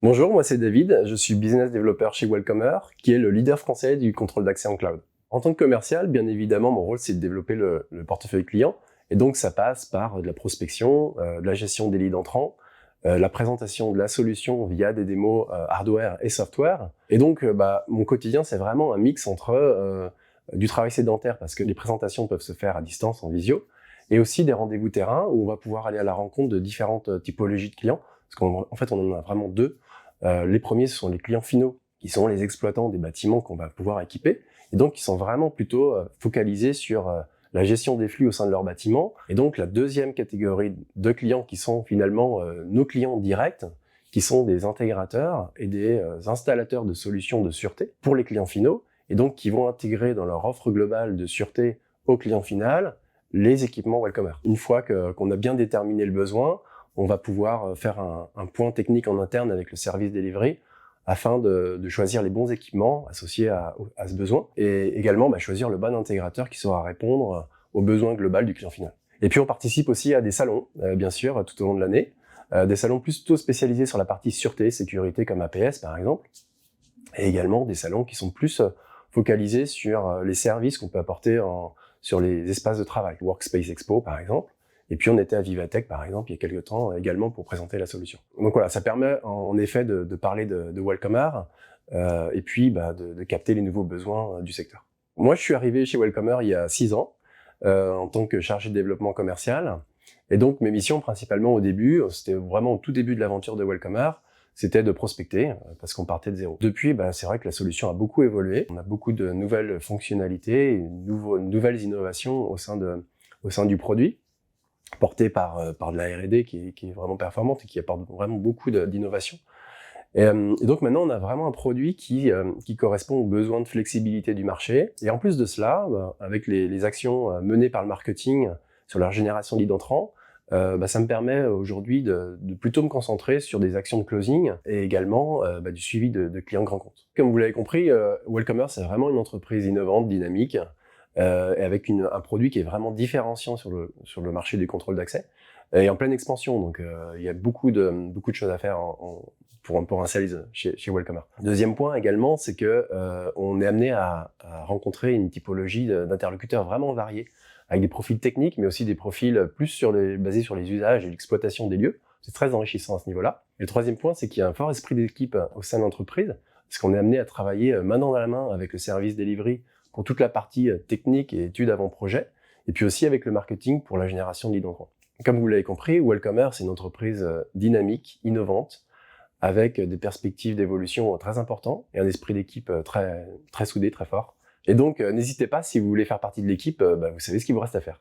Bonjour, moi c'est David, je suis business developer chez Welcomer, qui est le leader français du contrôle d'accès en cloud. En tant que commercial, bien évidemment, mon rôle c'est de développer le portefeuille client, et donc ça passe par de la prospection, de la gestion des leads entrants, la présentation de la solution via des démos hardware et software. Et donc mon quotidien c'est vraiment un mix entre du travail sédentaire, parce que les présentations peuvent se faire à distance, en visio, et aussi des rendez-vous terrain où on va pouvoir aller à la rencontre de différentes typologies de clients, parce qu'en fait on en a vraiment deux. Les premiers, ce sont les clients finaux, qui sont les exploitants des bâtiments qu'on va pouvoir équiper, et donc qui sont vraiment plutôt focalisés sur la gestion des flux au sein de leur bâtiment. Et donc la deuxième catégorie de clients qui sont finalement nos clients directs, qui sont des intégrateurs et des installateurs de solutions de sûreté pour les clients finaux, et donc qui vont intégrer dans leur offre globale de sûreté au client final les équipements Welcomer. Une fois qu'on a bien déterminé le besoin, on va pouvoir faire un point technique en interne avec le service delivery afin de choisir les bons équipements associés à ce besoin, et également choisir le bon intégrateur qui saura répondre aux besoins globaux du client final. Et puis on participe aussi à des salons, bien sûr, tout au long de l'année, des salons plutôt spécialisés sur la partie sûreté, sécurité, comme APS par exemple, et également des salons qui sont plus focalisés sur les services qu'on peut apporter sur les espaces de travail, Workspace Expo par exemple. Et puis on était à Vivatech par exemple il y a quelques temps également pour présenter la solution. Donc voilà, ça permet en effet de parler de Welcomer et puis de capter les nouveaux besoins du secteur. Moi je suis arrivé chez Welcomer il y a 6 ans en tant que chargé de développement commercial, et donc mes missions principalement au début, c'était vraiment au tout début de l'aventure de Welcomer, c'était de prospecter, parce qu'on partait de zéro. Depuis, c'est vrai que la solution a beaucoup évolué. On a beaucoup de nouvelles fonctionnalités, nouvelles innovations au sein du produit, portées par de la R&D qui est vraiment performante et qui apporte vraiment beaucoup d'innovation. Et donc maintenant, on a vraiment un produit qui correspond aux besoins de flexibilité du marché. Et en plus de cela, avec les actions menées par le marketing sur leur génération de leads entrants, ça me permet aujourd'hui de plutôt me concentrer sur des actions de closing et également du suivi de clients grands comptes. Comme vous l'avez compris, Welcomer, c'est vraiment une entreprise innovante, dynamique, et avec un produit qui est vraiment différenciant sur le marché du contrôle d'accès, et en pleine expansion. Donc il y a beaucoup de choses à faire pour un sales chez Welcomer. Deuxième point également, c'est que on est amené à rencontrer une typologie d'interlocuteurs vraiment variés, avec des profils techniques, mais aussi des profils plus basés sur les usages et l'exploitation des lieux. C'est très enrichissant à ce niveau-là. Et le troisième point, c'est qu'il y a un fort esprit d'équipe au sein de l'entreprise, parce qu'on est amené à travailler main dans la main avec le service delivery pour toute la partie technique et études avant-projet, et puis aussi avec le marketing pour la génération de leads entrants. Comme vous l'avez compris, Welcomer, c'est une entreprise dynamique, innovante, avec des perspectives d'évolution très importantes et un esprit d'équipe très soudé, très fort. Et donc, n'hésitez pas, si vous voulez faire partie de l'équipe, vous savez ce qu'il vous reste à faire.